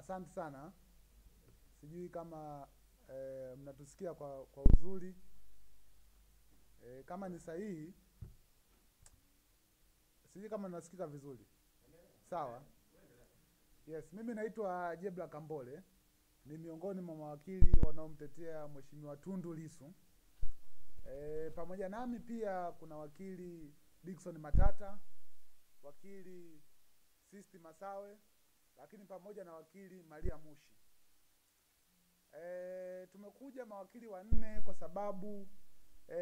Asante sana. Sijui kama mnatusikia kwa uzuri. Kama ni sahihi, sijui kama mnasikika vizuri. Sawa? Yes, mimi naitwa Jebla Kambole. Ni miongoni mwa mawakili wanaomtetea Mheshimiwa Tundu Lissu. Pamoja nami pia kuna wakili Dickson Matata, wakili Sisti Masawe, lakini pamoja na wakili Maria Mushi. Tumekuja mawakili wanne kwa sababu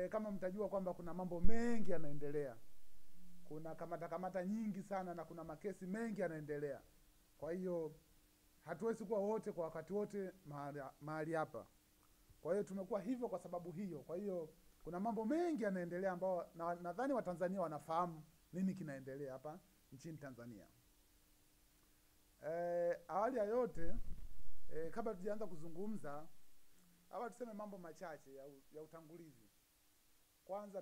kama mtajua kwamba kuna mambo mengi yanaendelea. Kuna kamata nyingi sana na kuna makesi mengi yanaendelea. Kwa hiyo hatuwezi kuwa wote kwa wakati wote mahali hapa. Kwa hiyo tumekuwa hivyo kwa sababu hiyo. Kwa hiyo kuna mambo mengi yanaendelea ambao nadhani Watanzania wanafahamu nini kinaendelea hapa nchini Tanzania. Awali ya yote, kabla tujaanza kuzungumza, hapa tuseme mambo machache ya utangulizi. Kwanza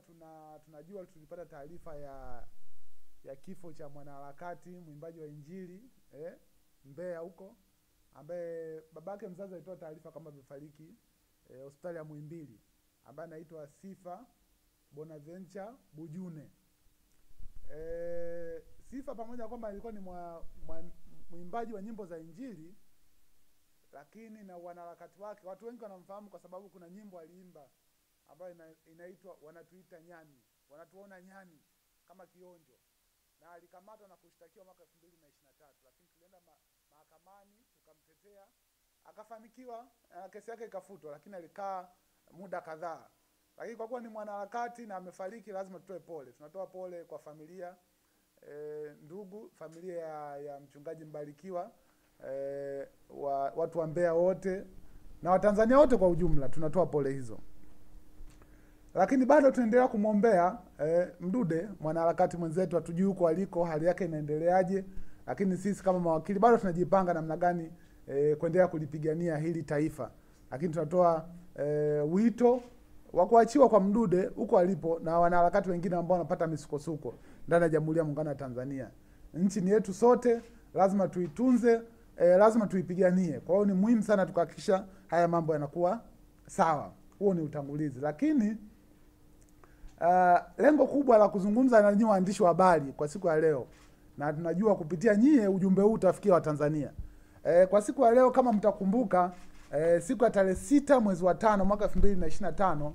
tunajua tulipata taarifa ya kifo cha mwanaharakati mwimbaji wa Injili Mbeya huko, ambaye babake mzazi alitoa taarifa kama amefariki hospitali ya Muhimbili, ambaye anaitwa Sifa Bonaventure Bujune. Sifa pamoja kwamba alikuwa ni mwimbaji wa nyimbo za Injili, lakini na wanaharakati wake watu wengi wanamfahamu kwa sababu kuna nyimbo aliimba ambayo inaitwa wanatuita nyani, wanatuona nyani kama kionjo, na alikamatwa na kushtakiwa mwaka 2023, lakini tulienda mahakamani tukamtetea, akafanikiwa, kesi yake ikafutwa, lakini alikaa muda kadhaa. Lakini kwa kuwa ni mwanaharakati na amefariki, lazima tutoe pole. Tunatoa pole kwa familia, ndugu, familia ya mchungaji Mbarikiwa, watu wa Mbeya wote na Watanzania wote kwa ujumla, tunatoa pole hizo. Lakini bado tunaendelea kumwombea Mdude, mwanaharakati mwenzetu, hatujui huko aliko hali yake inaendeleaje, lakini sisi kama mawakili bado tunajipanga namna gani kuendelea kulipigania hili taifa. Lakini tunatoa wito wa kuachiwa kwa Mdude huko alipo na wanaharakati wengine ambao wanapata misukosuko ndani ya Jamhuri ya Muungano wa Tanzania. Nchi ni yetu sote, lazima tuitunze, lazima tuipiganie. Kwa hiyo ni muhimu sana tukahakikisha haya mambo yanakuwa sawa. Huo ni utangulizi. Lakini lengo kubwa la kuzungumza na nyinyi waandishi wa habari kwa siku ya leo, na tunajua kupitia nyie ujumbe huu utafikia Watanzania. Kwa siku ya leo kama mtakumbuka, siku ya tarehe 6 mwezi wa 5 mwaka 2025,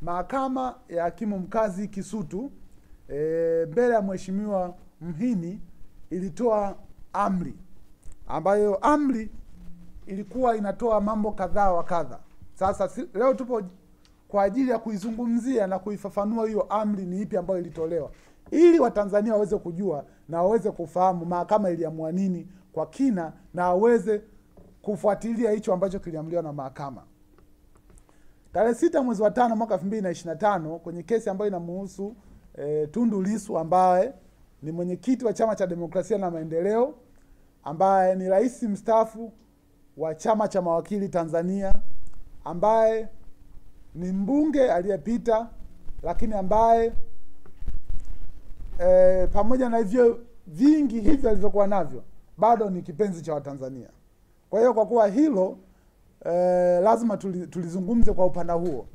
Mahakama ya Hakimu Mkazi Kisutu mbele ya Mheshimiwa Mhini ilitoa amri, ambayo amri ilikuwa inatoa mambo kadhaa wa kadha. Sasa leo tupo kwa ajili ya kuizungumzia na kuifafanua hiyo amri ni ipi ambayo ilitolewa, ili Watanzania waweze kujua na waweze kufahamu mahakama iliamua nini kwa kina, na waweze kufuatilia hicho ambacho kiliamuliwa na mahakama. Tarehe 6 mwezi wa 5 mwaka 2025, kwenye kesi ambayo inamhusu Tundu Lissu, ambaye ni mwenyekiti wa Chama cha Demokrasia na Maendeleo, ambaye ni rais mstaafu wa Chama cha Mawakili Tanzania, ambaye ni mbunge aliyepita, lakini ambaye pamoja na hivyo vingi hivyo alivyokuwa navyo, bado ni kipenzi cha Watanzania. Kwa hiyo kwa kuwa hilo lazima tulizungumze kwa upana huo.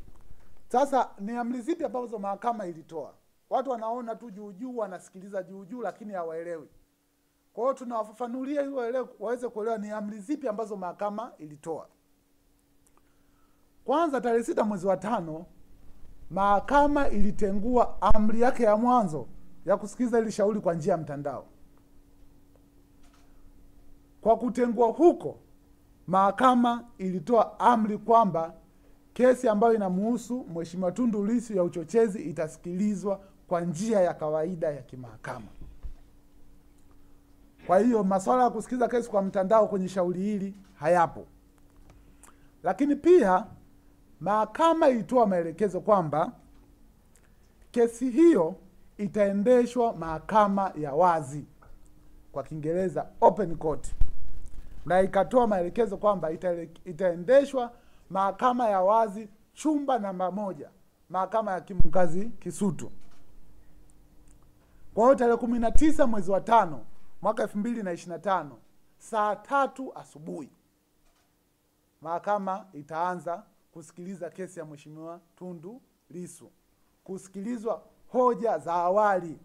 Sasa ni amri zipi ambazo mahakama ilitoa? Watu wanaona tu juu, wanasikiliza juu, lakini hawaelewi. Kwa hiyo tunawafafanulia ili waweze kuelewa ni amri zipi ambazo mahakama ilitoa. Kwanza, tarehe 6 mwezi wa 5, mahakama ilitengua amri yake ya mwanzo ya kusikiliza ile shauri kwa njia ya mtandao. Kwa kutengua huko, mahakama ilitoa amri kwamba kesi ambayo inamhusu Mheshimiwa Tundu Lissu ya uchochezi itasikilizwa kwa njia ya kawaida ya kimahakama. Kwa hiyo masuala ya kusikiliza kesi kwa mtandao kwenye shauri hili hayapo. Lakini pia mahakama ilitoa maelekezo kwamba kesi hiyo itaendeshwa mahakama ya wazi, kwa Kiingereza open court, na ikatoa maelekezo kwamba itaendeshwa mahakama ya wazi chumba namba 1, Mahakama ya Hakimu Mkazi Kisutu. Kwa hiyo tarehe 19 mwezi wa 5 mwaka 2025, saa 3 asubuhi mahakama itaanza kusikiliza kesi ya Mheshimiwa Tundu Lissu, kusikilizwa hoja za awali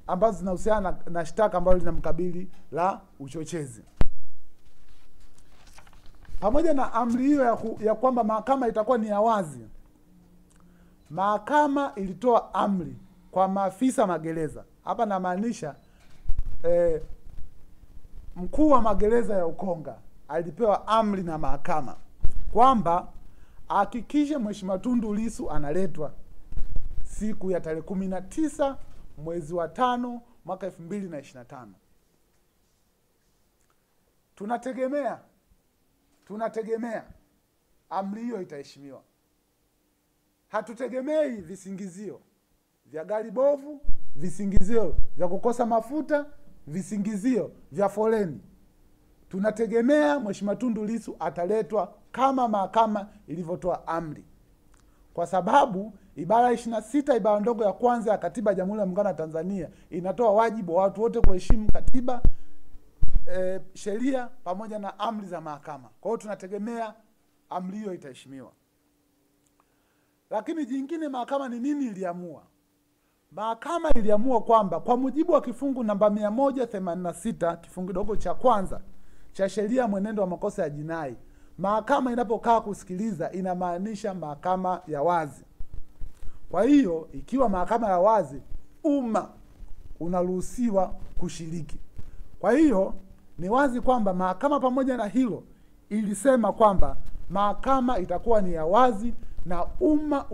ambazo zinahusiana na shtaka ambalo linamkabili la uchochezi. Pamoja na amri hiyo ya kwamba mahakama itakuwa ni ya wazi, mahakama ilitoa amri kwa maafisa magereza. Hapa namaanisha mkuu wa magereza ya Ukonga alipewa amri na mahakama kwamba hakikishe Mheshimiwa Tundu Lissu analetwa siku ya tarehe 19 mwezi wa 5 mwaka 2025. Tunategemea amri hiyo itaheshimiwa. Hatutegemei visingizio vya gari bovu, visingizio vya kukosa mafuta, visingizio vya foleni. Tunategemea Mheshimiwa Tundu Lissu ataletwa kama mahakama ilivyotoa amri. Kwa sababu ibara 26 ibara ndogo ya kwanza ya Katiba ya Jamhuri ya Muungano wa Tanzania inatoa wajibu wa watu wote kuheshimu katiba, sheria pamoja na amri za mahakama. Kwa hiyo tunategemea amri hiyo itaheshimiwa. Lakini jingine, mahakama ni nini iliamua? Mahakama iliamua kwamba kwa mujibu wa kifungu namba 186 kifungu kidogo cha kwanza cha sheria mwenendo wa makosa ya jinai, mahakama inapokaa kusikiliza inamaanisha mahakama ya wazi. Kwa hiyo ikiwa mahakama ya wazi, umma unaruhusiwa kushiriki. Kwa hiyo ni wazi kwamba mahakama pamoja na hilo ilisema kwamba mahakama itakuwa ni ya wazi na umma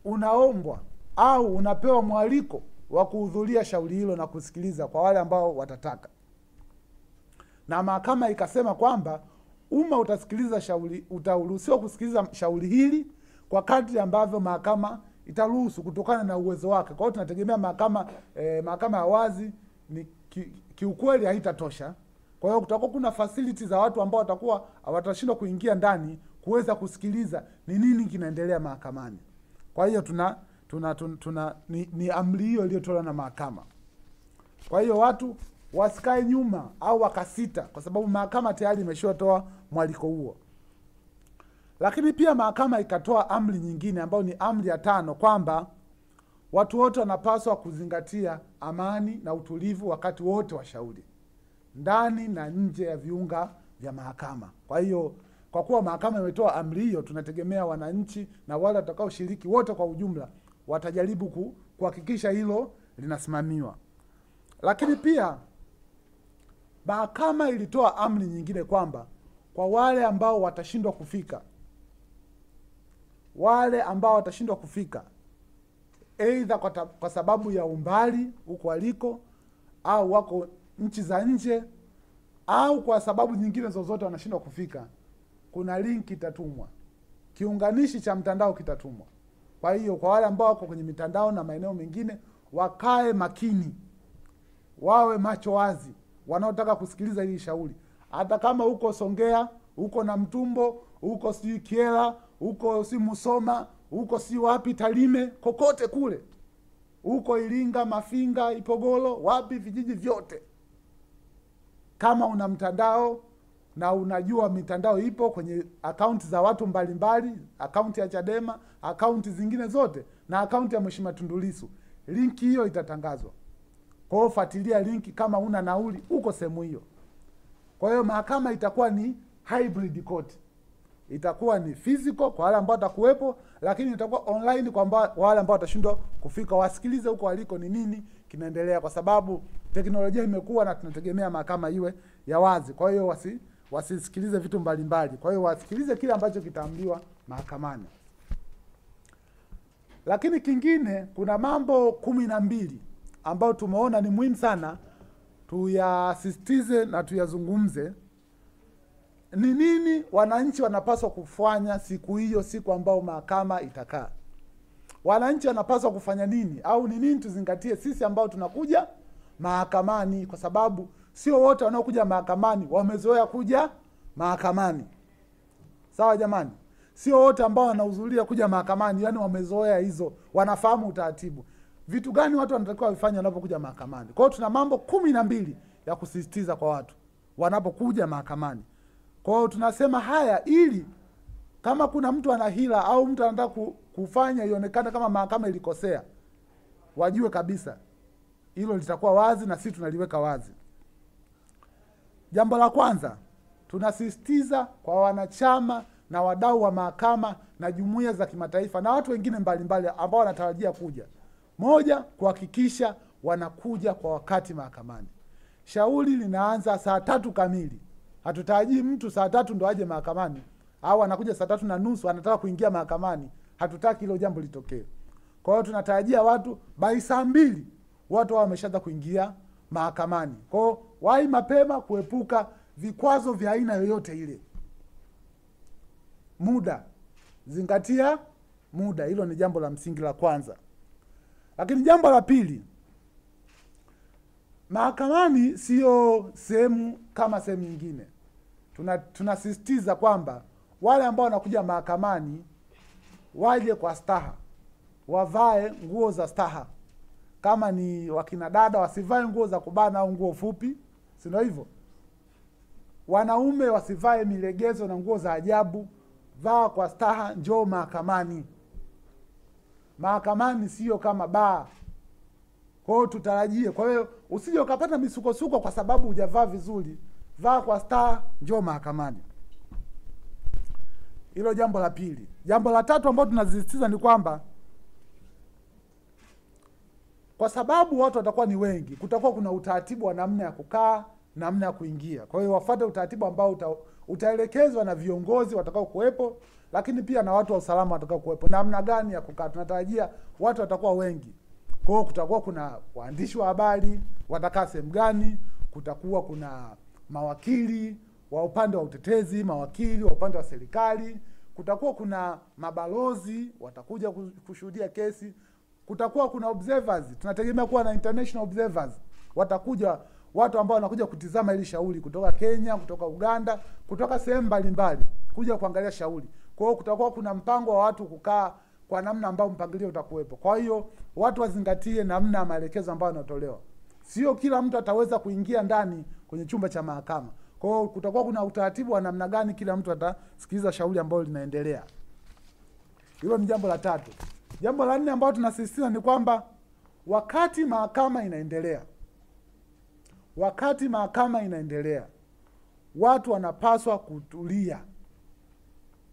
unaombwa au unapewa mwaliko wa kuhudhuria shauri hilo na kusikiliza kwa wale ambao watataka. Na mahakama ikasema kwamba umma utaruhusiwa kusikiliza shauri hili kwa kadri ambavyo mahakama itaruhusu kutokana na uwezo wake. Kwa hiyo tunategemea mahakama ya wazi ni kiukweli haitatosha. Kwa hiyo kutakuwa kuna facility za watu ambao watakuwa watashindwa kuingia ndani kuweza kusikiliza ni nini kinaendelea mahakamani. Kwa hiyo ni amri hiyo iliyotolewa na mahakama. Kwa hiyo watu wasikae nyuma au wakasita, kwa sababu mahakama tayari imeshatoa mwaliko huo. Lakini pia mahakama ikatoa amri nyingine ambayo ni amri ya 5 kwamba watu wote wanapaswa kuzingatia amani na utulivu wakati wote wa shauri, ndani na nje ya viunga vya mahakama. Kwa hiyo kwa kuwa mahakama imetoa amri hiyo, tunategemea wananchi na wale watakaoshiriki wote kwa ujumla watajaribu kuhakikisha hilo linasimamiwa. Lakini pia mahakama ilitoa amri nyingine kwamba kwa wale ambao watashindwa kufika aidha kwa sababu ya umbali huko waliko au wako nchi za nje au kwa sababu nyingine zozote wanashindwa kufika, kuna link itatumwa, kiunganishi cha mtandao kitatumwa. Kwa hiyo kwa wale ambao wako kwenye mitandao na maeneo mengine wakae makini, wawe macho wazi wanaotaka kusikiliza hili shauri. Hata kama uko Songea, uko Namtumbo, uko si Kiela, uko si Musoma, uko si wapi Tarime, kokote kule, uko Iringa, Mafinga, Ipogolo, wapi, vijiji vyote, kama una mtandao na unajua mitandao ipo kwenye akaunti za watu mbalimbali, akaunti ya Chadema, akaunti zingine zote na akaunti ya Mheshimiwa Tundu Lissu, linki hiyo itatangazwa. Kwa hiyo fuatilia linki kama una nauli uko sehemu hiyo. Kwa hiyo mahakama itakuwa ni hybrid court. Itakuwa ni physical kwa wale ambao watakuwepo, lakini itakuwa online kwa wale ambao watashindwa kufika, wasikilize huko waliko ni nini kinaendelea, kwa sababu teknolojia imekuwa na tunategemea mahakama iwe ya wazi. Kwa hiyo wasisikilize vitu mbalimbali. Kwa hiyo wasikilize kile ambacho kitaambiwa mahakamani. Lakini kingine, kuna mambo 12 ambayo tumeona ni muhimu sana tuyasisitize na tuyazungumze. Ni nini wananchi wanapaswa kufanya siku hiyo, siku ambao mahakama itakaa? Wananchi wanapaswa kufanya nini, au ni nini tuzingatie sisi ambao tunakuja mahakamani? Kwa sababu sio wote wanaokuja mahakamani wamezoea kuja mahakamani. Sawa jamani? Sio wote ambao wanahudhuria kuja mahakamani yani wamezoea hizo, wanafahamu utaratibu. Vitu gani watu wanatakiwa wafanye wanapokuja mahakamani? Kwa hiyo tuna mambo 12 ya kusisitiza kwa watu wanapokuja mahakamani. Kwa hiyo tunasema haya ili kama kuna mtu ana hila au mtu anataka kufanya ionekane kama mahakama ilikosea, wajue kabisa hilo litakuwa wazi na sisi tunaliweka wazi. Jambo la kwanza, tunasisitiza kwa wanachama na wadau wa mahakama na jumuiya za kimataifa na watu wengine mbalimbali ambao wanatarajia kuja. Moja, kuhakikisha wanakuja kwa wakati mahakamani. Shauri linaanza saa 3 kamili. Hatutaji mtu saa 3 ndo aje mahakamani au anakuja saa 3:30 anataka kuingia mahakamani. Hatutaki hilo jambo litokee. Kwa hiyo tunatarajia watu by saa 2 watu wao wameshaanza kuingia mahakamani. Kwa hiyo wahi mapema kuepuka vikwazo vya aina yoyote ile. Muda, zingatia muda, hilo ni jambo la msingi la kwanza. Lakini jambo la pili, mahakamani sio sehemu kama sehemu nyingine. Tunasisitiza kwamba wale ambao wanakuja mahakamani waje kwa staha, wavae nguo za staha. Kama ni wakina dada wasivae nguo za kubana au nguo fupi, si ndio hivyo? Wanaume wasivae milegezo na nguo za ajabu, vaa kwa staha, njoo mahakamani. Mahakamani sio kama baa. Kwa hiyo tutarajie. Kwa hiyo usije ukapata misukosuko kwa sababu hujavaa vizuri. Vaa kwa staha, njoo mahakamani. Hilo jambo la pili. Jambo la tatu ambalo tunasisitiza ni kwamba kwa sababu watu watakuwa ni wengi, kutakuwa kuna utaratibu wa namna ya kukaa, namna ya kuingia. Kwa hiyo wafuate utaratibu ambao utaelekezwa na viongozi watakao kuwepo, lakini pia na watu wa usalama watakao kuwepo. Namna gani ya kukaa? Tunatarajia watu watakuwa wengi. Kwa hiyo kutakuwa kuna waandishi wa habari, watakaa sehemu gani, kutakuwa kuna mawakili wa upande wa utetezi, mawakili wa upande wa serikali, kutakuwa kuna mabalozi watakuja kushuhudia kesi, kutakuwa kuna observers, tunategemea kuwa na international observers, watakuja watu ambao wanakuja kutizama ili shauri kutoka Kenya, kutoka Uganda, kutoka sehemu mbalimbali kuja kuangalia shauri. Kwa hiyo kutakuwa kuna mpango wa watu kukaa kwa namna ambao mpangilio utakuwepo. Kwa hiyo watu wazingatie namna ya maelekezo ambayo yanatolewa. Sio kila mtu ataweza kuingia ndani kwenye chumba cha mahakama. Kwa hiyo kutakuwa kuna utaratibu wa namna gani kila mtu atasikiliza shauri ambalo linaendelea. Hilo ni jambo la tatu. Jambo la 4 ambalo tunasisitiza ni kwamba wakati mahakama inaendelea, watu wanapaswa kutulia,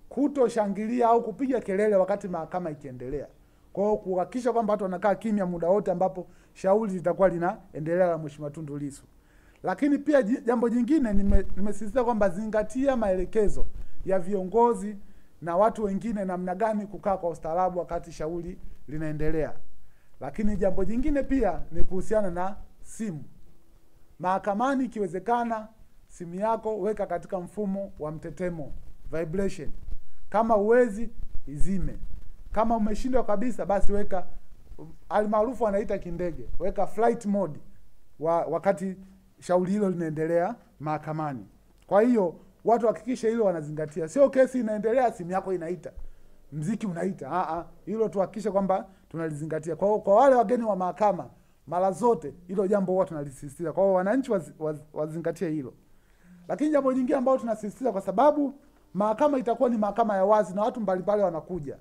kutoshangilia au kupiga kelele wakati mahakama ikiendelea. Kwa hiyo kuhakikisha kwamba watu wanakaa kimya muda wote ambapo shauri litakuwa linaendelea la Mheshimiwa Tundu Lissu. Lakini pia jambo jingine nimesisitiza kwamba zingatia maelekezo ya viongozi na watu wengine namna gani kukaa kwa ustaarabu wakati shauri linaendelea. Lakini jambo jingine pia ni kuhusiana na simu. Mahakamani ikiwezekana simu yako weka katika mfumo wa mtetemo, vibration. Kama uwezi izime. Kama umeshindwa kabisa basi weka almaarufu anaita kindege, weka flight mode wakati shauri hilo linaendelea mahakamani. Kwa hiyo watu hakikisha hilo wanazingatia. Sio kesi inaendelea simu yako inaita, mziki unaita. Hilo tuhakikishe kwamba tunalizingatia. Kwa wale wageni wa mahakama mara zote hilo jambo huwa tunalisisitiza. Kwa hiyo wananchi wazingatie hilo. Lakini jambo jingine ambalo tunasisitiza kwa sababu mahakama itakuwa ni mahakama ya wazi na watu mbalimbali wanakuja.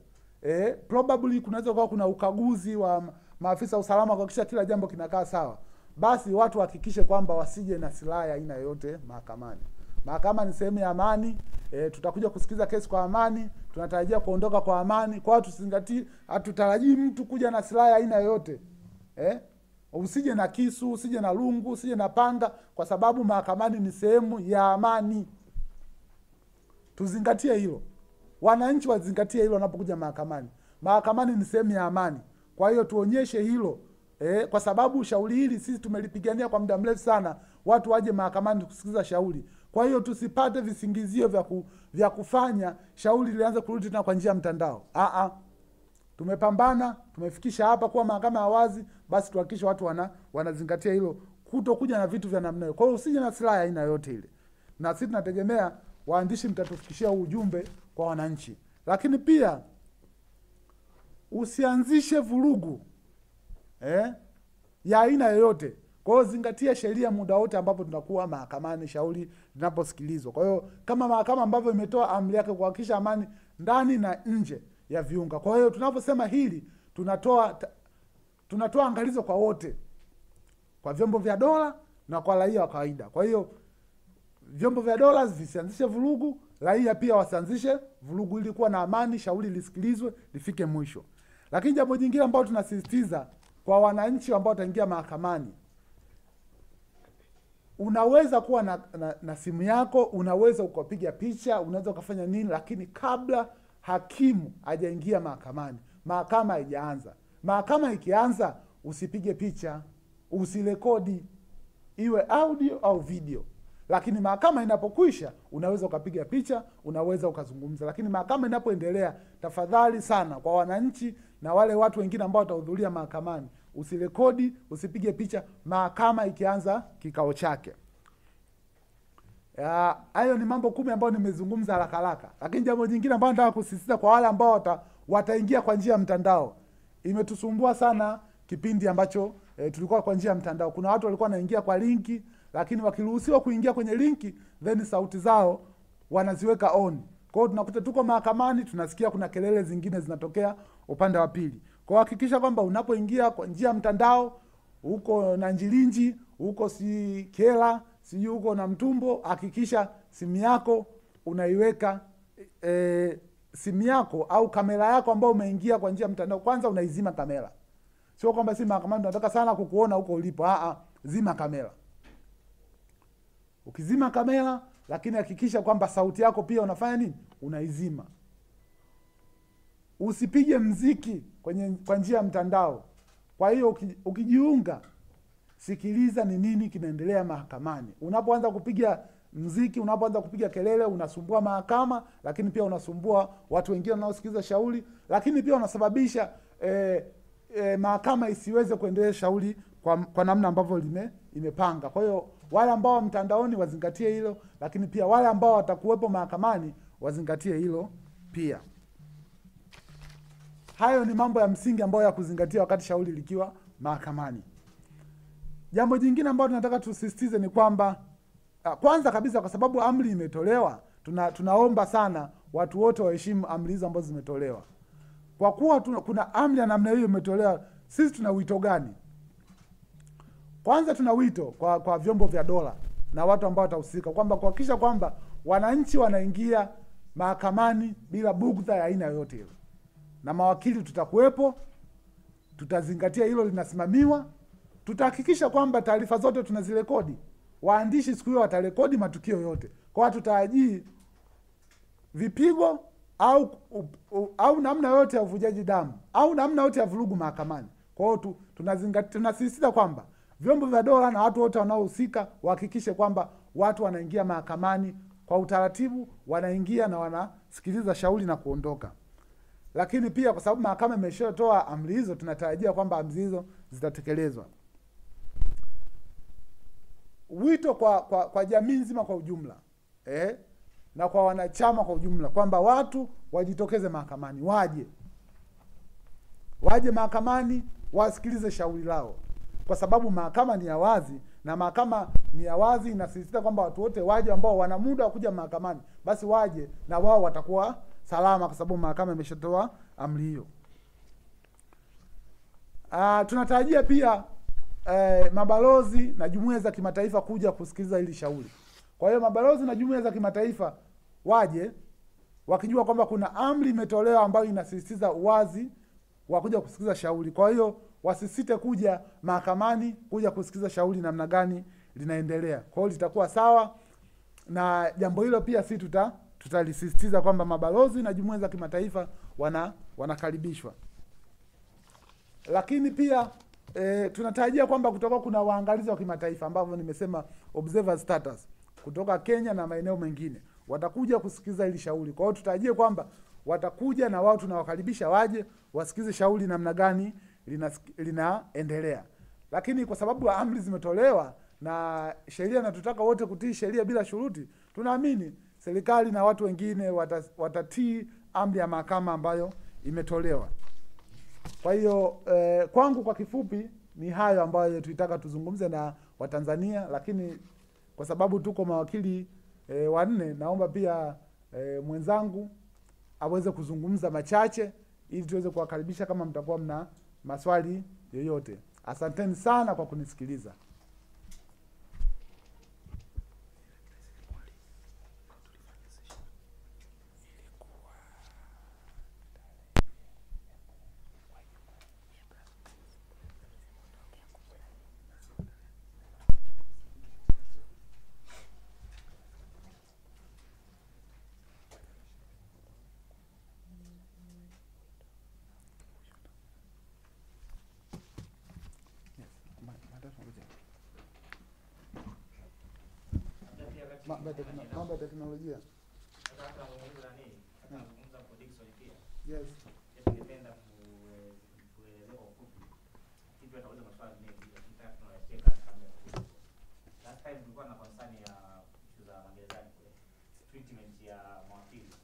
Probably kunaweza kuwa kuna ukaguzi wa maafisa usalama kuhakikisha kila jambo kinakaa sawa. Basi watu hakikishe kwamba wasije na silaha ya aina yoyote mahakamani. Mahakama ni sehemu ya amani, tutakuja kusikiza kesi kwa amani, tunatarajia kuondoka kwa amani. Kwa hiyo tusingatie, hatutarajii mtu kuja na silaha ya aina yoyote. Usije na kisu, usije na lungu, usije na panga kwa sababu mahakamani ni sehemu ya amani. Tuzingatie hilo. Wananchi wazingatie hilo wanapokuja mahakamani. Mahakamani ni sehemu ya amani. Kwa hiyo tuonyeshe hilo. Kwa sababu shauri hili sisi tumelipigania kwa muda mrefu sana, watu waje mahakamani kusikiliza shauri. Kwa hiyo tusipate visingizio vya kufanya shauri lianze kurudi tena kwa njia ya mtandao. Tumepambana, tumefikisha hapa kuwa mahakama ya wazi, basi tuhakikishe watu wanazingatia hilo, kutokuja na vitu vya namna hiyo. Kwa hiyo usije na silaha aina yote ile. Na sisi tunategemea waandishi mtatufikishia ujumbe kwa wananchi. Lakini pia usianzishe vurugu ya aina yoyote Kwa hiyo zingatia sheria muda wote ambapo tunakuwa mahakamani shauri linaposikilizwa. Kwa hiyo kama mahakama ambavyo imetoa amri yake kuhakikisha amani ndani na nje ya viunga. Kwa hiyo tunaposema hili tunatoa angalizo kwa wote, kwa vyombo vya dola na kwa raia wa kawaida. Kwa hiyo vyombo vya dola visianzishe vurugu, raia pia wasianzishe vurugu, ili kuwa na amani, shauri lisikilizwe lifike mwisho. Lakini jambo jingine ambalo tunasisitiza kwa wananchi ambao wataingia mahakamani, unaweza kuwa na simu yako, unaweza ukapiga picha, unaweza ukafanya nini, lakini kabla hakimu hajaingia mahakamani, mahakama haijaanza. Mahakama ikianza, usipige picha, usirekodi, iwe audio au video. Lakini mahakama inapokwisha, unaweza ukapiga picha, unaweza ukazungumza. Lakini mahakama inapoendelea, tafadhali sana kwa wananchi na wale watu wengine ambao watahudhuria mahakamani, usirekodi, usipige picha mahakama ikianza kikao chake. Hayo ni mambo 10 ambayo nimezungumza haraka haraka. Lakini jambo jingine ambalo nataka kusisitiza kwa wale ambao wataingia kwa njia ya mtandao. Imetusumbua sana kipindi ambacho tulikuwa kwa njia ya mtandao. Kuna watu walikuwa wanaingia kwa linki, lakini wakiruhusiwa kuingia kwenye linki, then sauti zao wanaziweka on. Kwa hiyo tunakuta tuko mahakamani, tunasikia kuna kelele zingine zinatokea upande wa pili. Kwa hiyo hakikisha kwamba unapoingia kwa njia ya mtandao, uko na Njilinji, uko si Kela, si uko na Mtumbo, hakikisha simu yako unaiweka simu yako au kamera yako ambayo umeingia kwa njia ya mtandao, kwanza unaizima kamera. Sio kwamba si mahakamani tunataka sana kukuona huko ulipo. Zima kamera. Ukizima kamera, lakini hakikisha kwamba sauti yako pia unafanya nini? Unaizima. Usipige mziki kwa njia ya mtandao. Kwa hiyo ukijiunga, sikiliza ni nini kinaendelea mahakamani. Unapoanza kupiga mziki, unapoanza kupiga kelele, unasumbua mahakama, lakini pia unasumbua watu wengine wanaosikiliza shauri, lakini pia unasababisha mahakama isiweze kuendelea shauri kwa namna ambavyo imepanga. Kwa hiyo wale ambao mtandaoni wazingatie hilo, lakini pia wale ambao watakuwepo mahakamani wazingatie hilo pia. Hayo ni mambo ya msingi ambayo ya kuzingatia wakati shauri likiwa mahakamani. Jambo jingine ambalo tunataka tusisitize ni kwamba kwanza kabisa, kwa sababu amri imetolewa, tunaomba sana watu wote waheshimu amri hizo ambazo zimetolewa. Kwa kuwa kuna amri ya namna hiyo imetolewa, sisi tuna wito gani? Kwanza tuna wito kwa vyombo vya dola na watu ambao watahusika kwamba kuhakikisha kwamba wananchi wanaingia mahakamani bila bugdha ya aina yoyote ile. Na mawakili tutakuwepo, tutazingatia hilo linasimamiwa. Tutahakikisha kwamba taarifa zote tunazirekodi. Waandishi siku hiyo watarekodi matukio yote. Kwa hiyo tutarajii vipigo au namna yote ya uvujaji damu au namna yote ya vurugu mahakamani. Kwa hiyo tunasisitiza kwamba vyombo vya dola na watu wote wanaohusika wahakikishe kwamba watu wanaingia mahakamani kwa utaratibu, wanaingia na wanasikiliza shauri na kuondoka. Lakini pia kwa sababu mahakama imeshatoa amri hizo, tunatarajia kwamba amri hizo zitatekelezwa. Wito kwa jamii nzima kwa ujumla, na kwa wanachama kwa ujumla, kwamba watu wajitokeze mahakamani, waje mahakamani wasikilize shauri lao, kwa sababu mahakama ni ya wazi, na mahakama ni ya wazi inasisitiza kwamba watu wote waje ambao wana muda wa kuja mahakamani, basi waje na wao watakuwa salama, kwa sababu mahakama imeshatoa amri hiyo. Tunatarajia pia mabalozi na jumuiya za kimataifa kuja kusikiliza hili shauri. Kwa hiyo mabalozi na jumuiya za kimataifa waje wakijua kwamba kuna amri imetolewa ambayo inasisitiza uwazi wa kuja kusikiliza shauri. Kwa hiyo wasisite kuja mahakamani kuja kusikiliza shauri namna gani linaendelea. Kwa hiyo litakuwa sawa, na jambo hilo pia sisi tutalisisitiza kwamba mabalozi na jumuiya za kimataifa wanakaribishwa. Lakini pia tunatarajia kwamba kutoka kuna waangalizi wa kimataifa ambao nimesema observer status kutoka Kenya na maeneo mengine watakuja kusikiliza hili shauri. Kwa hiyo tutarajie kwamba watakuja na wao tunawakaribisha waje wasikize shauri namna gani linaendelea. Lakini kwa sababu amri zimetolewa na sheria natutaka wote kutii sheria bila shuruti, tunaamini serikali na watu wengine watatii amri ya mahakama ambayo imetolewa. Kwa hiyo kwangu kwa kifupi ni hayo ambayo tulitaka tuzungumze na Watanzania, lakini kwa sababu tuko mawakili wanne, naomba pia mwenzangu aweze kuzungumza machache ili tuweze kuwakaribisha kama mtakuwa mna maswali yoyote. Asanteni sana kwa kunisikiliza. Mambo ya teknolojia. Yes. Last time tulikuwa na concern ya issue za magerezani kule. Treatment ya mawakili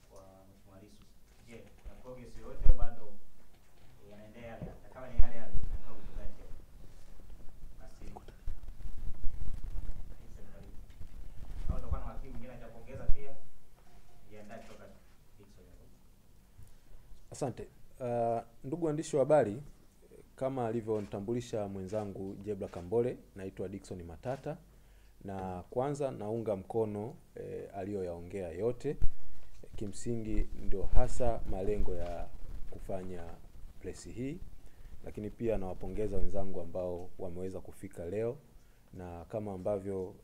kwa Mheshimiwa Lissu. Je, na progress yoyote bado yanaendelea yale? Kama ni yale yale au kuzaje? Basi au utakuwa na wakili mwingine atapongeza pia. Jiandae kutoka Dickson. Asante. Ndugu waandishi wa habari, kama alivyonitambulisha mwenzangu Jebla Kambole, naitwa Dickson Matata, na kwanza naunga mkono aliyoyaongea yote. Kimsingi ndio hasa malengo ya kufanya press hii, lakini pia nawapongeza wenzangu ambao wameweza kufika leo, na kama ambavyo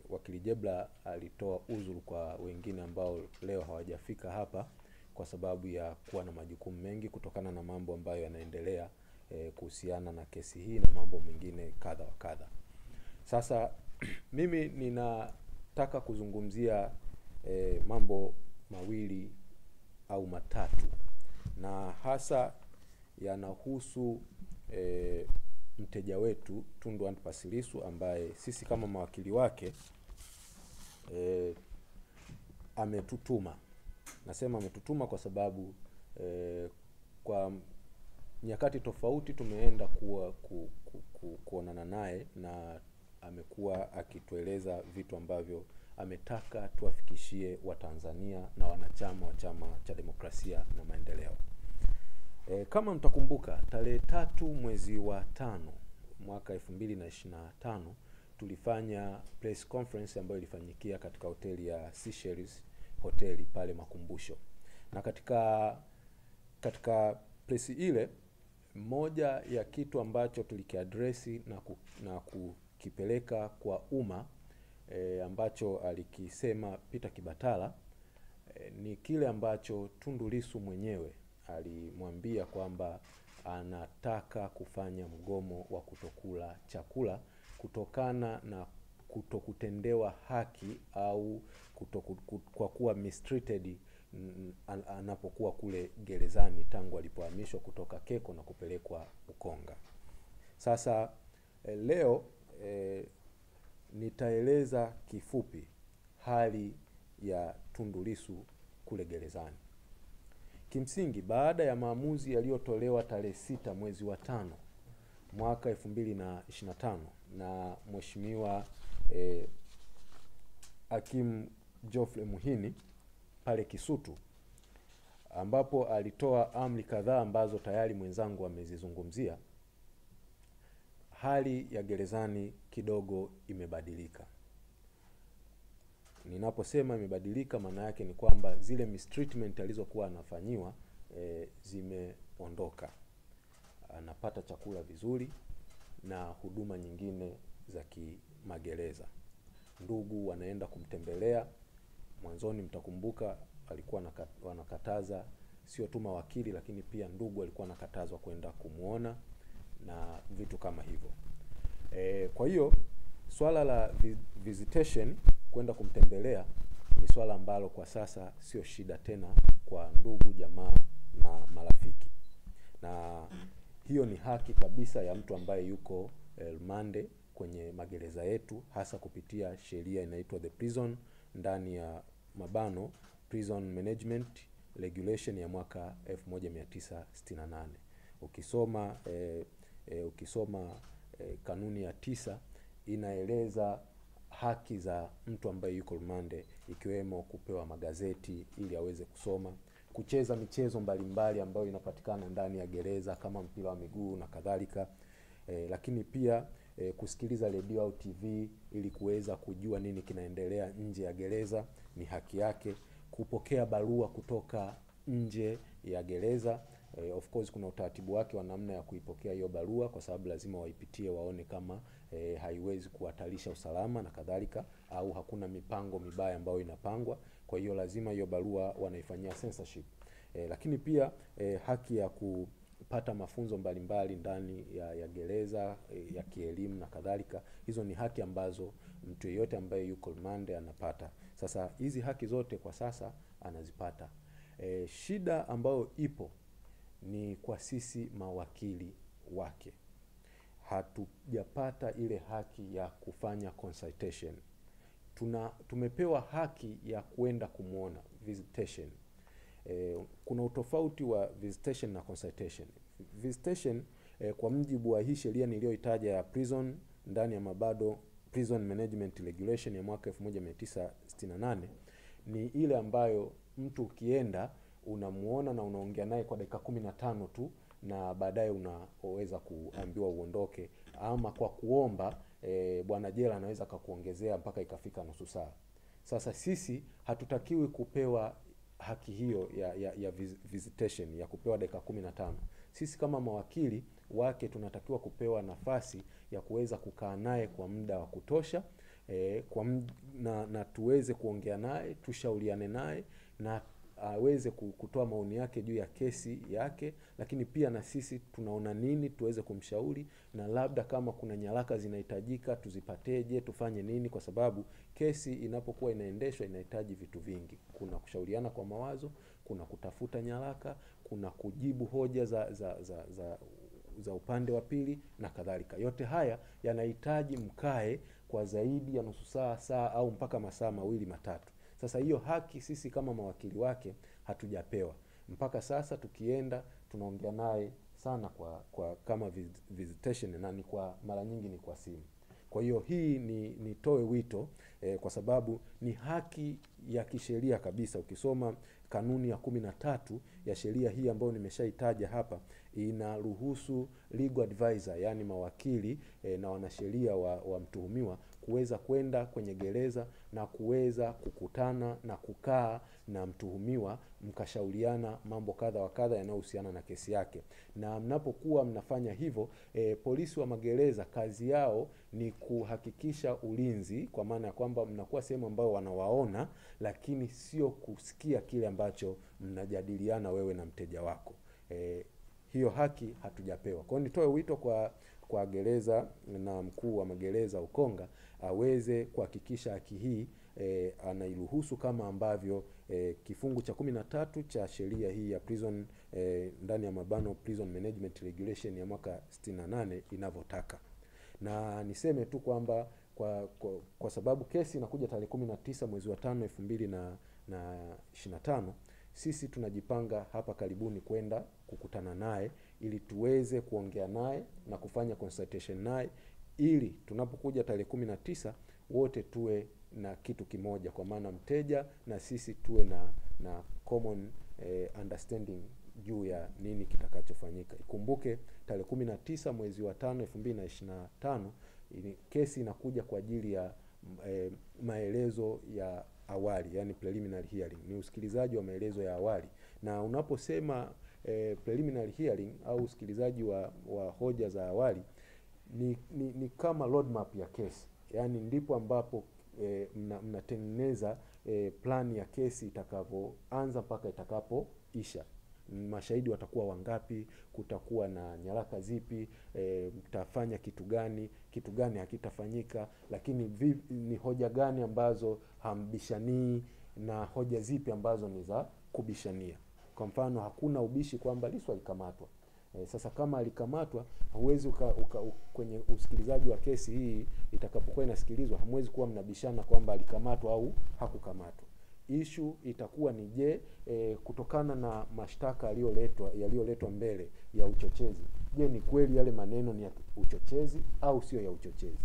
wakili Jebla alitoa uzuri kwa wengine ambao leo hawajafika hapa kwa sababu ya kuwa na majukumu mengi kutokana na mambo ambayo yanaendelea kuhusiana na kesi hii na mambo mengine kadha wa kadha. Sasa mimi ninataka kuzungumzia mambo mawili au matatu, na hasa yanahusu mteja wetu Tundu Antipas Lissu ambaye sisi kama mawakili wake ametutuma. Nasema ametutuma kwa sababu kwa nyakati tofauti tumeenda kuonana naye, na amekuwa akitueleza vitu ambavyo ametaka tuwafikishie Watanzania na wanachama wa Chama cha Demokrasia na Maendeleo. Kama mtakumbuka, tarehe 3 mwezi wa 5 mwaka 2025 tulifanya press conference ambayo ilifanyikia katika hoteli ya Seychelles hoteli pale Makumbusho. Na katika press ile, moja ya kitu ambacho tulikiadresi na kukipeleka kwa umma ambacho alikisema Peter Kibatala ni kile ambacho Tundu Lissu mwenyewe alimwambia kwamba anataka kufanya mgomo wa kutokula chakula kutokana na kutokutendewa haki au kwa kuwa mistreated anapokuwa kule gerezani tangu alipohamishwa kutoka Keko na kupelekwa Ukonga. Sasa leo nitaeleza kifupi hali ya Tundu Lissu kule gerezani. Kimsingi, baada ya maamuzi yaliyotolewa tarehe 6 mwezi wa 5 mwaka 2025 na Mheshimiwa Hakim Geoffrey Muhini pale Kisutu, ambapo alitoa amri kadhaa ambazo tayari mwenzangu amezizungumzia, hali ya gerezani kidogo imebadilika. Ninaposema imebadilika, maana yake ni kwamba zile mistreatment alizokuwa anafanyiwa zimeondoka. Anapata chakula vizuri na huduma nyingine za kimagereza. Ndugu wanaenda kumtembelea. Mwanzoni mtakumbuka alikuwa wanakataza sio tu mawakili, lakini pia ndugu alikuwa anakatazwa kwenda kumuona na vitu kama hivyo. Kwa hiyo swala la visitation, kwenda kumtembelea, ni swala ambalo kwa sasa sio shida tena kwa ndugu, jamaa na marafiki. Na hiyo ni haki kabisa ya mtu ambaye yuko rumande kwenye magereza yetu, hasa kupitia sheria inaitwa the prison ndani ya mabano Prison Management Regulation ya mwaka 1968. Ukisoma ukisoma kanuni ya 9 inaeleza haki za mtu ambaye yuko rumande, ikiwemo kupewa magazeti ili aweze kusoma, kucheza michezo mbalimbali ambayo inapatikana ndani ya gereza kama mpira wa miguu na kadhalika, lakini pia kusikiliza redio au TV ili kuweza kujua nini kinaendelea nje ya gereza, ni haki yake. Kupokea barua kutoka nje ya gereza, of course kuna utaratibu wake wa namna ya kuipokea hiyo barua, kwa sababu lazima waipitie waone kama haiwezi kuhatarisha usalama na kadhalika, au hakuna mipango mibaya ambayo inapangwa. Kwa hiyo lazima hiyo barua wanaifanyia censorship. Lakini pia haki ya kupata mafunzo mbalimbali ndani ya gereza, ya kielimu na kadhalika. Hizo ni haki ambazo mtu yeyote ambaye yuko rumande anapata. Sasa hizi haki zote kwa sasa anazipata. Shida ambayo ipo ni kwa sisi mawakili wake. Hatujapata ile haki ya kufanya consultation. Tumepewa haki ya kuenda kumuona, visitation. Kuna utofauti wa visitation na consultation. Visitation kwa mjibu wa hii sheria niliyoitaja ya prison, ndani ya mabado Prison Management Regulation ya mwaka 1968, ni ile ambayo mtu ukienda unamuona na unaongea naye kwa dakika 15 tu, na baadaye unaweza kuambiwa uondoke, ama kwa kuomba bwana jela anaweza kukuongezea mpaka ikafika nusu saa. Sasa sisi hatutakiwi kupewa haki hiyo ya visitation ya kupewa dakika 15. Sisi kama mawakili wake tunatakiwa kupewa nafasi ya kuweza kukaa naye kwa muda wa kutosha, na tuweze kuongea naye, tushauriane naye, na aweze kutoa maoni yake juu ya kesi yake, lakini pia na sisi tunaona nini tuweze kumshauri, na labda kama kuna nyaraka zinahitajika tuzipateje, tufanye nini, kwa sababu kesi inapokuwa inaendeshwa inahitaji vitu vingi. Kuna kushauriana kwa mawazo, kuna kutafuta nyaraka, kuna kujibu hoja za upande wa pili na kadhalika. Yote haya yanahitaji mkae kwa zaidi ya nusu saa au mpaka masaa 2-3. Sasa hiyo haki sisi kama mawakili wake hatujapewa. Mpaka sasa tukienda tunaongea naye sana kwa kama visitation, na ni kwa mara nyingi ni kwa simu. Kwa hiyo hii nitoe wito kwa sababu ni haki ya kisheria kabisa. Ukisoma kanuni ya 13 ya sheria hii ambayo nimeshaitaja hapa, inaruhusu legal advisor, yani mawakili na wanasheria wa mtuhumiwa kuweza kwenda kwenye gereza na kuweza kukutana na kukaa na mtuhumiwa, mkashauriana mambo kadha wa kadha yanayohusiana na kesi yake. Na mnapokuwa mnafanya hivyo, polisi wa magereza kazi yao ni kuhakikisha ulinzi, kwa maana ya kwamba mnakuwa sehemu ambayo wanawaona, lakini sio kusikia kile ambacho mnajadiliana wewe na mteja wako. Hiyo haki hatujapewa. Kwa hiyo nitoe wito kwa gereza na mkuu wa magereza Ukonga aweze kuhakikisha haki hii anairuhusu, kama ambavyo kifungu cha 13 cha sheria hii ya prison, ndani ya mabano Prison Management Regulation ya mwaka 68 inavyotaka. Na niseme tu kwamba kwa sababu kesi inakuja tarehe 19 mwezi wa 5 2025, sisi tunajipanga hapa karibuni kwenda kukutana naye ili tuweze kuongea naye na kufanya consultation naye, ili tunapokuja tarehe 19 wote tuwe na kitu kimoja, kwa maana mteja na sisi tuwe na common understanding juu ya nini kitakachofanyika. Ikumbuke tarehe 19 mwezi wa 5 2025 kesi inakuja kwa ajili ya maelezo ya awali, yani preliminary hearing. Ni usikilizaji wa maelezo ya awali. Na unaposema preliminary hearing au usikilizaji wa hoja za awali, ni kama roadmap ya kesi. Yani ndipo ambapo mnatengeneza plani ya kesi itakavyoanza mpaka itakapoisha. Mashahidi watakuwa wangapi, kutakuwa na nyaraka zipi, mtafanya kitu gani hakitafanyika, lakini ni hoja gani ambazo hambishanii na hoja zipi ambazo ni za kubishania. Kwa mfano, hakuna ubishi kwamba Lissu alikamatwa. Sasa kama alikamatwa, huwezi kwenye usikilizaji wa kesi hii itakapokuwa inasikilizwa, hamwezi kuwa mnabishana kwamba alikamatwa au hakukamatwa. Issue itakuwa ni kutokana na mashtaka yaliyoletwa mbele ya uchochezi, Je, ni kweli yale maneno ni ya uchochezi au sio ya uchochezi?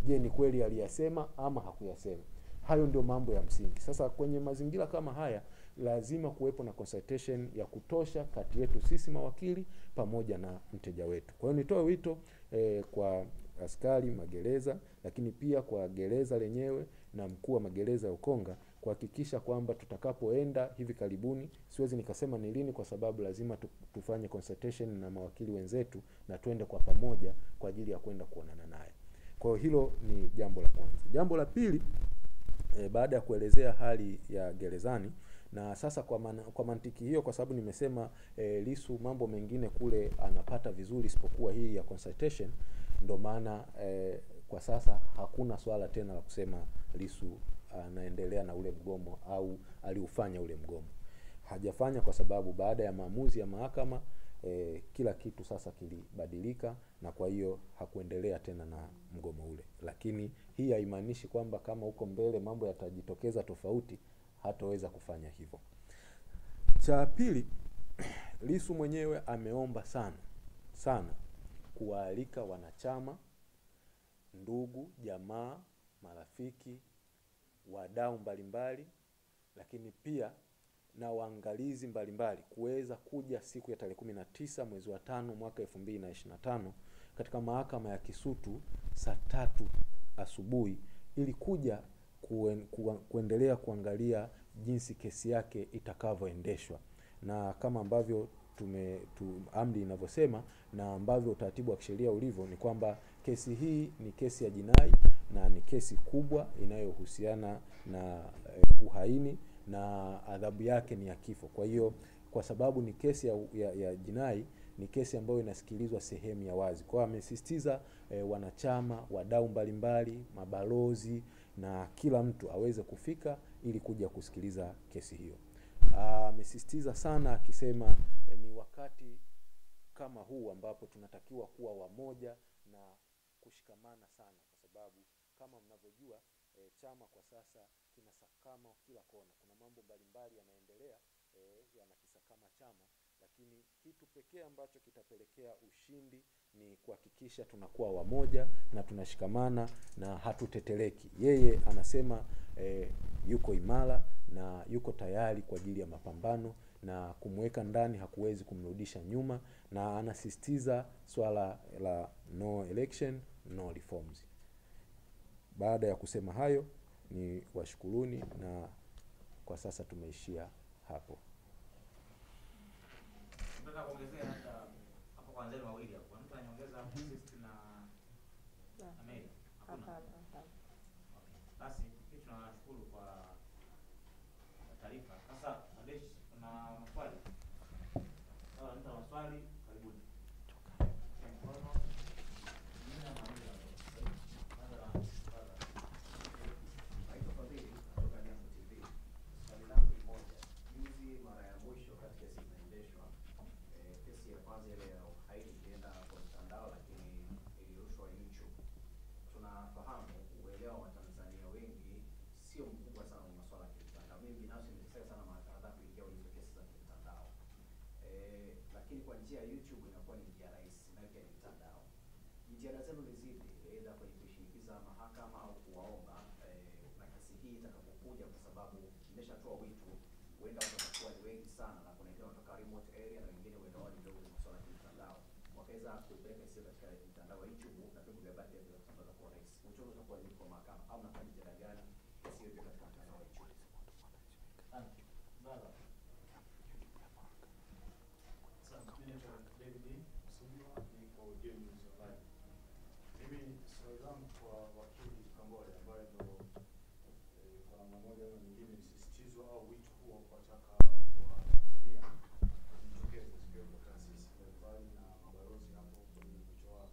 Je, ni kweli aliyasema ama hakuyasema? Hayo ndio mambo ya msingi. Sasa kwenye mazingira kama haya lazima kuwepo na consultation ya kutosha kati yetu sisi mawakili pamoja na mteja wetu. Kwa hiyo nitoe wito kwa askari magereza, lakini pia kwa gereza lenyewe na mkuu wa magereza ya Ukonga kuhakikisha kwamba tutakapoenda hivi karibuni, siwezi nikasema ni lini kwa sababu lazima tufanye consultation na mawakili wenzetu na twende kwa pamoja kwa ajili ya kwenda kuonana naye. Kwa hiyo hilo ni jambo la kwanza. Jambo la pili, baada ya kuelezea hali ya gerezani na sasa kwa mantiki hiyo, kwa sababu nimesema Lissu mambo mengine kule anapata vizuri isipokuwa hii ya consultation, ndo maana kwa sasa hakuna swala tena la kusema Lissu anaendelea na ule mgomo au aliufanya ule mgomo. Hajafanya kwa sababu baada ya maamuzi ya mahakama kila kitu sasa kilibadilika, na kwa hiyo hakuendelea tena na mgomo ule. Lakini hii haimaanishi kwamba kama huko mbele mambo yatajitokeza tofauti hataweza kufanya hivyo. Cha pili, Lissu mwenyewe ameomba sana kuwaalika wanachama, ndugu, jamaa, marafiki, wadau mbalimbali, lakini pia na waangalizi mbalimbali kuweza kuja siku ya tarehe 19 mwezi wa 5 mwaka 2025 katika mahakama ya Kisutu saa 3 asubuhi ili kuja kuendelea kuangalia jinsi kesi yake itakavyoendeshwa. Na kama ambavyo amri inavyosema na ambavyo utaratibu wa kisheria ulivyo, ni kwamba kesi hii ni kesi ya jinai na ni kesi kubwa inayohusiana na uhaini na adhabu yake ni ya kifo. Kwa hiyo kwa sababu ni kesi ya jinai, ni kesi ambayo inasikilizwa sehemu ya wazi. Kwa hiyo amesisitiza wanachama, wadau mbalimbali, mabalozi na kila mtu aweze kufika ili kuja kusikiliza kesi hiyo. Amesisitiza sana akisema ni wakati kama huu ambapo tunatakiwa kuwa wamoja na kushikamana sana, kwa sababu kama mnavyojua chama kwa sasa kinasakama kila kona. Kuna mambo mbalimbali yanaendelea yanakisakama chama, lakini kitu pekee ambacho kitapelekea ushindi ni kuhakikisha tunakuwa wamoja na tunashikamana na hatuteteleki. Yeye anasema yuko imara na yuko tayari kwa ajili ya mapambano, na kumweka ndani hakuwezi kumrudisha nyuma, na anasisitiza swala la no election, no reforms. Baada ya kusema hayo, ni washukuruni na kwa sasa tumeishia hapo. Nataka kuongezea hata hapo kwa wazee wawili hapo. Mtu anaongeza hapo sisi na Ameli. Hapana. Basi sisi tunashukuru kwa taarifa. Sasa Adesh, kuna maswali? Sawa, nita maswali, karibuni. Lakini kwa njia ya YouTube inakuwa ni njia rahisi na pia ni mtandao. Jitihada zenu ni zipi, aidha kwenye kushinikiza mahakama au kuwaomba na kesi hii itakapokuja, kwa sababu nimeshatoa wito, huenda watakuwa ni wengi sana na kuna wengine wanatoka remote area na wengine wenda wao ndio kwa masuala ya mtandao, wakaweza kuipeleka sio katika mtandao wa YouTube na vyombo vya habari vya kusambaza kwa rais. Wito utakuwa ni kwa mahakama au nafanya jitihada gani kesi hiyo katika mtandao wa YouTube? Asante. Baba. Mimi swali langu kwa wakili Kambole ambaye ndo kwa namna moja au nyingine msisitizo au wito huo kuwataka wa Tanzania kujitokeza siku ya taasisi mbalimbali na mabalozi hapo kwenye wito wao.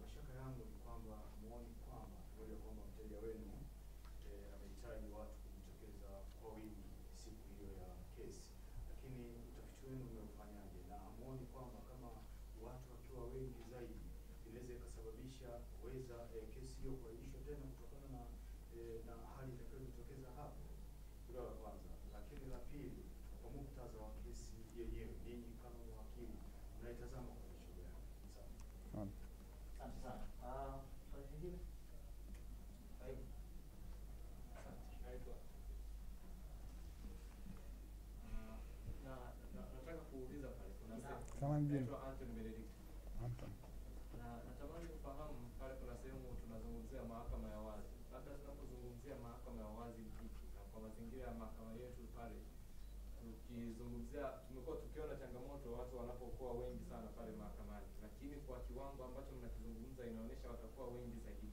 Mashaka yangu ni kwamba muone kwamba moja kwamba mteja wenu amehitaji watu kujitokeza kwa wingi siku hiyo ya kesi, lakini utafiti wenu umeufanyaje na muone kwamba kama watu wakiwa wengi zaidi inaweza ikasababisha kesi hiyo kuahirishwa tena kutokana na hali itakayojitokeza hapo? Hilo la kwanza. Lakini la pili, kwa muktadha wa kesi yenyewe, ninyi kama mawakili mnaitazama kwa jicho gani? sana. Swali lingine? Karibu. Naitwa nataka kuuliza pale kuna Kama mjini. naitwa Anthony Benedict. Anton. Na natamani kufahamu pale kuna sehemu tunazungumzia mahakama ya wazi. Labda tunapozungumzia mahakama ya wazi ni kipi? Na kwa mazingira ya mahakama yetu pale tukizungumzia tumekuwa tukiona changamoto watu wanapokuwa wengi sana pale mahakamani. Lakini kwa kiwango ambacho mnakizungumza inaonyesha watakuwa wengi zaidi.